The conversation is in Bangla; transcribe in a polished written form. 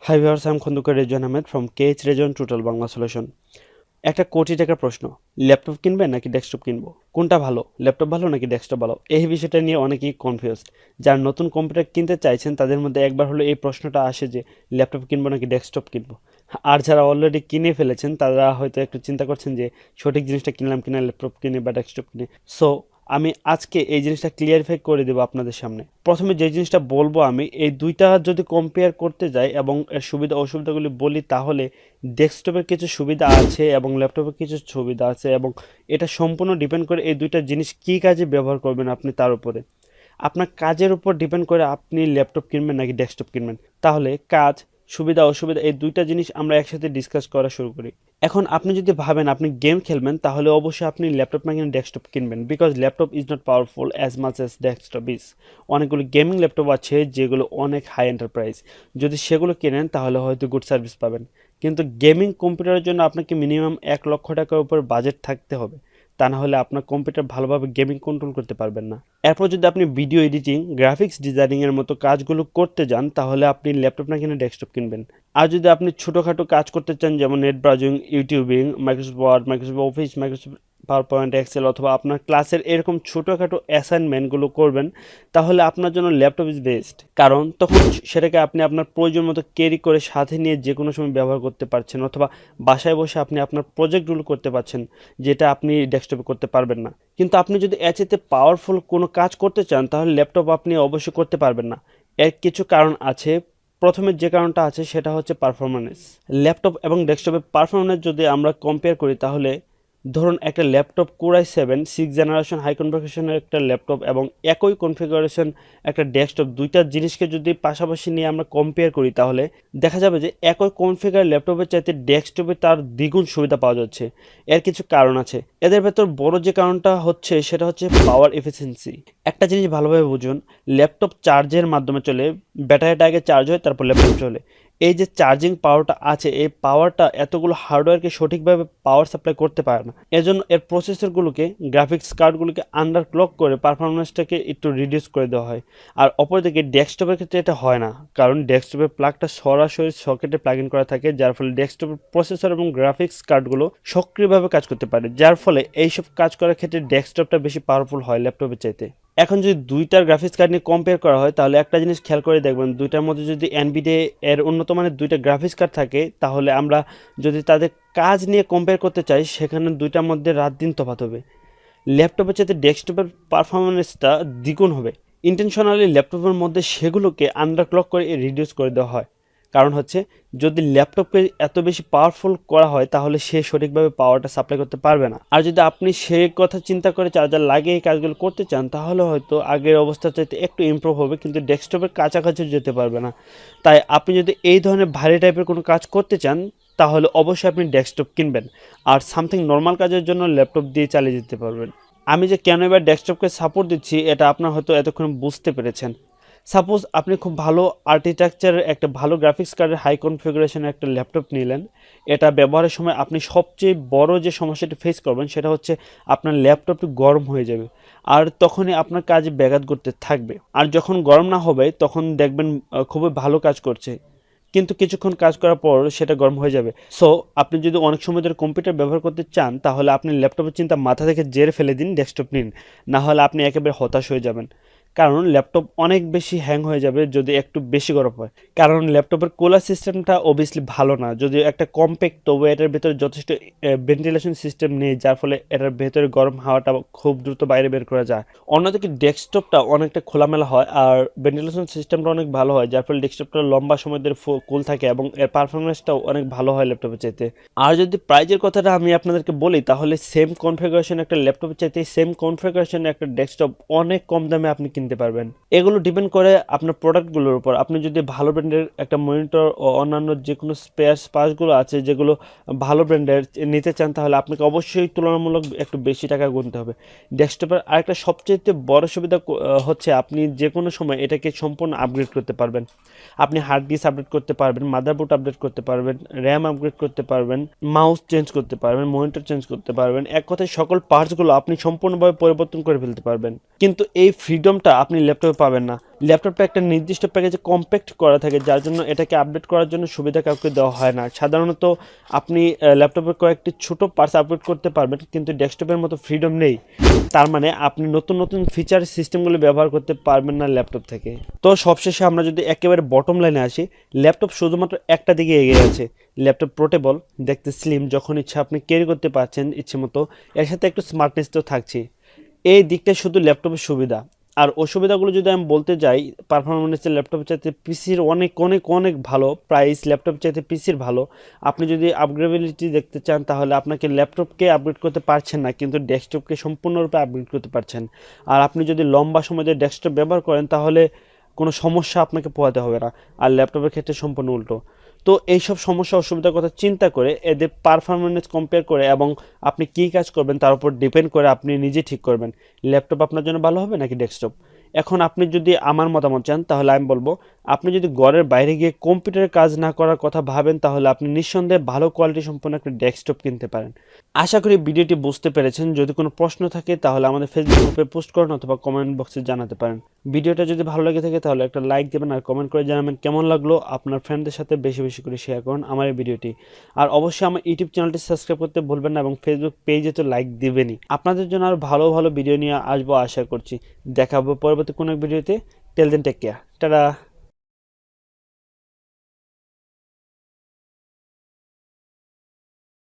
Hi viewers, I'm Khandakar Rezwan Ahmed from KH REZUAN total Bangla solution. একটা কোটি টাকার প্রশ্ন, ল্যাপটপ কিনবেন নাকি ডেস্কটপ কিনবো, কোনটা ভালো, ল্যাপটপ ভালো নাকি ডেস্কটপ ভালো? এই বিষয়টা নিয়ে অনেকেই কনফিউজড। যারা নতুন কম্পিউটার কিনতে চাইছেন তাদের মধ্যে একবার হলো এই প্রশ্নটা আসে যে ল্যাপটপ কিনবো নাকি ডেস্কটপ কিনবো। আর যারা অলরেডি কিনে ফেলেছেন তারা হয়তো একটু চিন্তা করছেন যে সঠিক জিনিসটা কিনলাম কিনা, ল্যাপটপ কিনে বা ডেস্কটপ কিনে। সো আমি আজকে এই জিনিসটা ক্লিয়ারিফাই করে দেবো আপনাদের সামনে। প্রথমে যে জিনিসটা বলবো, আমি এই দুইটা যদি কম্পেয়ার করতে যাই এবং এর সুবিধা অসুবিধাগুলি বলি, তাহলে ডেস্কটপের কিছু সুবিধা আছে এবং ল্যাপটপের কিছু সুবিধা আছে, এবং এটা সম্পূর্ণ ডিপেন্ড করে এই দুইটা জিনিস কী কাজে ব্যবহার করবেন আপনি তার উপরে। আপনার কাজের উপর ডিপেন্ড করে আপনি ল্যাপটপ কিনবেন নাকি ডেস্কটপ কিনবেন। তাহলে কাজ, সুবিধা অসুবিধা এই দুইটা জিনিস আমরা একসাথে ডিসকাস করা শুরু করি। এখন আপনি যদি ভাবেন আপনি গেম খেলবেন, তাহলে অবশ্যই আপনি ল্যাপটপ না কিনে ডেস্কটপ কিনবেন, because laptop is not powerful as much as desktop is. অনেকগুলো গেমিং ল্যাপটপ আছে যেগুলো অনেক হাই এন্টারপ্রাইজ, যদি সেগুলো কেনেন তাহলে হয়তো গুড সার্ভিস পাবেন। কিন্তু গেমিং কম্পিউটারের জন্য আপনাকে মিনিমাম 1,00,000 টাকার উপর বাজেট থাকতে হবে, তা না হলে আপনার কম্পিউটার ভালোভাবে গেমিং কন্ট্রোল করতে পারবেন না। এরপর যদি আপনি ভিডিও এডিটিং, গ্রাফিক্স ডিজাইনিংয়ের মতো কাজগুলো করতে যান, তাহলে আপনি ল্যাপটপ না কিনে ডেস্কটপ কিনবেন। আর যদি আপনি ছোটোখাটো কাজ করতে চান, যেমন net browsing, YouTubing, Microsoft Word, Microsoft Office, Microsoft PowerPoint, Excel, অথবা আপনার ক্লাসের এরকম ছোটোখাটো অ্যাসাইনমেন্টগুলো করবেন, তাহলে আপনার জন্য ল্যাপটপ ইজ বেস্ট। কারণ তখন সেটাকে আপনি আপনার প্রয়োজন মতো ক্যারি করে সাথে নিয়ে যে কোনো সময় ব্যবহার করতে পারছেন, অথবা বাসায় বসে আপনি আপনার প্রজেক্টগুলো করতে পারছেন, যেটা আপনি ডেস্কটপে করতে পারবেন না। কিন্তু আপনি যদি এর চাইতে পাওয়ারফুল কোনো কাজ করতে চান, তাহলে ল্যাপটপ আপনি অবশ্যই করতে পারবেন না। এর কিছু কারণ আছে। প্রথমে যে কারণটা আছে সেটা হচ্ছে পারফরম্যান্স। ল্যাপটপ এবং ডেস্কটপের পারফরম্যান্স যদি আমরা কম্পেয়ার করি, তাহলে ধরুন একটা ল্যাপটপ কোরাই 7 6 জেনারেশন হাই কনফিগারেশনের একটা ল্যাপটপ এবং একই কনফিগারেশন একটা ডেস্কটপ, দুইটা জিনিসকে যদি পাশাপাশি নিয়ে আমরা কম্পেয়ার করি, তাহলে দেখা যাবে যে একই কনফিগার ল্যাপটপের চাইতে ডেস্কটপে তার দ্বিগুণ সুবিধা পাওয়া যাচ্ছে। এর কিছু কারণ আছে। এদের ভেতর বড় যে কারণটা হচ্ছে সেটা হচ্ছে পাওয়ার এফিসিয়েন্সি। একটা জিনিস ভালোভাবে বুঝুন, ল্যাপটপ চার্জের মাধ্যমে চলে, ব্যাটারিটা আগে চার্জ হয় তারপর ল্যাপটপ চলে। এই যে চার্জিং পাওয়ারটা আছে, এই পাওয়ারটা এতগুলো হার্ডওয়্যারকে সঠিকভাবে পাওয়ার সাপ্লাই করতে পারে না। এজন্য এর প্রসেসরগুলোকে, গ্রাফিক্স কার্ডগুলোকে আন্ডার ক্লক করে পারফরমেন্সটাকে একটু রিডিউস করে দেওয়া হয়। আর অপরদিকে ডেস্কটপের ক্ষেত্রে এটা হয় না, কারণ ডেস্কটপের প্লাগটা সরাসরি সকেটে প্লাগ ইন করা থাকে, যার ফলে ডেস্কটপের প্রসেসর এবং গ্রাফিক্স কার্ডগুলো সক্রিয়ভাবে কাজ করতে পারে, যার ফলে এইসব কাজ করার ক্ষেত্রে ডেস্কটপটা বেশি পাওয়ারফুল হয় ল্যাপটপের চাইতে। এখন যদি দুইটার গ্রাফিক্স কার্ড নিয়ে কম্পেয়ার করা হয়, তাহলে একটা জিনিস খেয়াল করে দেখবেন, দুইটার মধ্যে যদি এনভিডিএ এর উন্নত মানের দুইটা গ্রাফিক্স কার্ড থাকে, তাহলে আমরা যদি তাদের কাজ নিয়ে কম্পেয়ার করতে চাই, সেখানে দুইটার মধ্যে রাত দিন তফাৎ হবে। ল্যাপটপের চাইতে ডেস্কটপের পারফরমেন্সটা দ্বিগুণ হবে। ইন্টেনশনালি ল্যাপটপের মধ্যে সেগুলোকে আন্ডারক্লক করে রিডিউস করে দেওয়া হয়। কারণ হচ্ছে, যদি ল্যাপটপকে এত বেশি পাওয়ারফুল করা হয়, তাহলে সে সঠিকভাবে পাওয়ারটা সাপ্লাই করতে পারবে না। আর যদি আপনি সেই কথা চিন্তা করে চার্জার লাগিয়ে এই কাজগুলো করতে চান, তাহলে হয়তো আগের অবস্থার চাইতে একটু ইমপ্রুভ হবে, কিন্তু ডেস্কটপের কাছাকাছি যেতে পারবে না। তাই আপনি যদি এই ধরনের ভারী টাইপের কোনো কাজ করতে চান, তাহলে অবশ্যই আপনি ডেস্কটপ কিনবেন, আর সামথিং নর্মাল কাজের জন্য ল্যাপটপ দিয়ে চালিয়ে যেতে পারবেন। আমি যে কেন এবার ডেস্কটপকে সাপোর্ট দিচ্ছি, এটা আপনার হয়তো এতক্ষণ বুঝতে পেরেছেন। সাপোজ আপনি খুব ভালো আর্কিটেকচারের একটা ভালো গ্রাফিক্স কার্ডের হাই কনফিগারেশনের একটা ল্যাপটপ নিলেন। এটা ব্যবহারের সময় আপনি সবচেয়ে বড় যে সমস্যাটি ফেস করবেন, সেটা হচ্ছে আপনার ল্যাপটপটি গরম হয়ে যাবে, আর তখনই আপনার কাজে ব্যাঘাত করতে থাকবে। আর যখন গরম না হবে, তখন দেখবেন খুবই ভালো কাজ করছে, কিন্তু কিছুক্ষণ কাজ করার পর সেটা গরম হয়ে যাবে। সো আপনি যদি অনেক সময় ধরে কম্পিউটার ব্যবহার করতে চান, তাহলে আপনি ল্যাপটপের চিন্তা মাথা থেকে জেরে ফেলে দিন, ডেস্কটপ নিন, না হলে আপনি একেবারে হতাশ হয়ে যাবেন। কারণ ল্যাপটপ অনেক বেশি হ্যাং হয়ে যাবে যদি একটু বেশি গরম হয়। কারণ ল্যাপটপের কুলার সিস্টেমটা অবভিয়াসলি ভালো না, যদিও একটা কম্প্যাক্ট, তবু এটার ভেতরে যথেষ্ট ভেন্টিলেশন সিস্টেম নেই, যার ফলে এটার ভেতরে গরম হাওয়াটা খুব দ্রুত বাইরে বের করা যায়। অন্যদিকে ডেস্কটপটা অনেকটা খোলামেলা হয় আর ভেন্টিলেশন সিস্টেমটা অনেক ভালো হয়, যার ফলে ডেস্কটপটা লম্বা সময় ধরে কুল থাকে এবং এর পারফরমেন্সটাও অনেক ভালো হয় ল্যাপটপের চাইতে। আর যদি প্রাইজের কথাটা আমি আপনাদেরকে বলি, তাহলে সেম কনফিগারেশন একটা ল্যাপটপের চাইতে সেম কনফিগারেশন একটা ডেস্কটপ অনেক কম দামে আপনি কিনতে পারবেন। এগুলো ডিপেন্ড করে আপনার প্রোডাক্টগুলোর উপর। আপনি যদি ভালো ব্র্যান্ডের একটা মনিটর ও অন্যান্য যে কোনো পার্টসগুলো আছে যেগুলো ভালো ব্র্যান্ডের নিতে চান, তাহলে আপনাকে অবশ্যই তুলনামূলক একটু বেশি টাকা গুনতে হবে। ডেস্কটপের আরেকটা সবচেয়ে বড় সুবিধা হচ্ছে আপনি যে কোনো সময় এটাকে সম্পূর্ণ আপগ্রেড করতে পারবেন। আপনি হার্ড ডিস্ক আপডেট করতে পারবেন, মাদারবোর্ড আপডেট করতে পারবেন, র্যাম আপগ্রেড করতে পারবেন, মাউস চেঞ্জ করতে পারবেন, মনিটর চেঞ্জ করতে পারবেন। এক কথায় সকল পার্টসগুলো আপনি সম্পূর্ণভাবে পরিবর্তন করে ফেলতে পারবেন। কিন্তু এই ফ্রিডমটা আপনি ল্যাপটপে পাবেন না। ল্যাপটপটা একটা নির্দিষ্ট প্যাকেজে কম্প্যাক্ট করা থাকে, যার জন্য এটাকে আপডেট করার জন্য সুবিধা কাউকে দেওয়া হয় না। সাধারণত আপনি ল্যাপটপের কয়েকটি ছোট পার্টস আপগ্রেড করতে পারবেন, কিন্তু ডেস্কটপের মতো ফ্রিডম নেই। তার মানে আপনি নতুন নতুন ফিচার সিস্টেমগুলো ব্যবহার করতে পারবেন না ল্যাপটপ থেকে। তো সবশেষে আমরা যদি একেবারে বটম লাইনে আসি, ল্যাপটপ শুধুমাত্র একটা দিকে এগিয়ে আছে। ল্যাপটপ পোর্টেবল, দেখতে স্লিম, যখন ইচ্ছা আপনি ক্যারি করতে পারছেন ইচ্ছে মতো। এর সাথে একটু স্মার্টনেস তো থাকছে। এই দিকটা শুধু ল্যাপটপের সুবিধা। আর অসুবিধাগুলো যদি আমি বলতে যাই, পারফরমেন্সের ল্যাপটপের চাইতে পিসির অনেক অনেক অনেক ভালো, প্রাইস ল্যাপটপ চাইতে পিসির ভালো। আপনি যদি আপগ্রেডেবিলিটি দেখতে চান তাহলে আপনাকে ল্যাপটপকে আপগ্রেড করতে পারছেন না, কিন্তু ডেস্কটপকে সম্পূর্ণরূপে আপগ্রেড করতে পারছেন। আর আপনি যদি লম্বা সময় ধরে ডেস্কটপ ব্যবহার করেন তাহলে কোনো সমস্যা আপনাকে পোহাতে হবে না। আর ল্যাপটপের ক্ষেত্রে সম্পূর্ণ উল্টো। তো এইসব সমস্যা অসুবিধার কথা চিন্তা করে এদের পারফরমেন্স কম্পেয়ার করে এবং আপনি কী কাজ করবেন তার উপর ডিপেন্ড করে আপনি নিজে ঠিক করবেন ল্যাপটপ আপনার জন্য ভালো হবে নাকি ডেস্কটপ। এখন আপনি যদি আমার মতামত চান তাহলে আমি বলবো, আপনি যদি ঘরের বাইরে গিয়ে কম্পিউটারে কাজ না করার কথা ভাবেন তাহলে আপনি নিঃসন্দেহে ভালো কোয়ালিটি সম্পন্ন একটা ডেস্কটপ কিনতে পারেন। আশা করি ভিডিওটি বুঝতে পেরেছেন। যদি কোনো প্রশ্ন থাকে তাহলে আমাদের ফেসবুক গ্রুপে পোস্ট করুন অথবা কমেন্ট বক্সে জানাতে পারেন। ভিডিওটা যদি ভালো লেগে থাকে তাহলে একটা লাইক দেবেন আর কমেন্ট করে জানাবেন কেমন লাগলো। আপনার ফ্রেন্ডদের সাথে বেশি বেশি করে শেয়ার করুন আমার এই ভিডিওটি। আর অবশ্যই আমার ইউটিউব চ্যানেলটি সাবস্ক্রাইব করতে ভুলবেন না এবং ফেসবুক পেজে তো লাইক দিবেনই। আপনাদের জন্য আরও ভালো ভালো ভিডিও নিয়ে আসবো আশা করছি। দেখা হবে পরবর্তী কোনো এক ভিডিওতে। টেল দেন টেক কেয়ার, টাটা।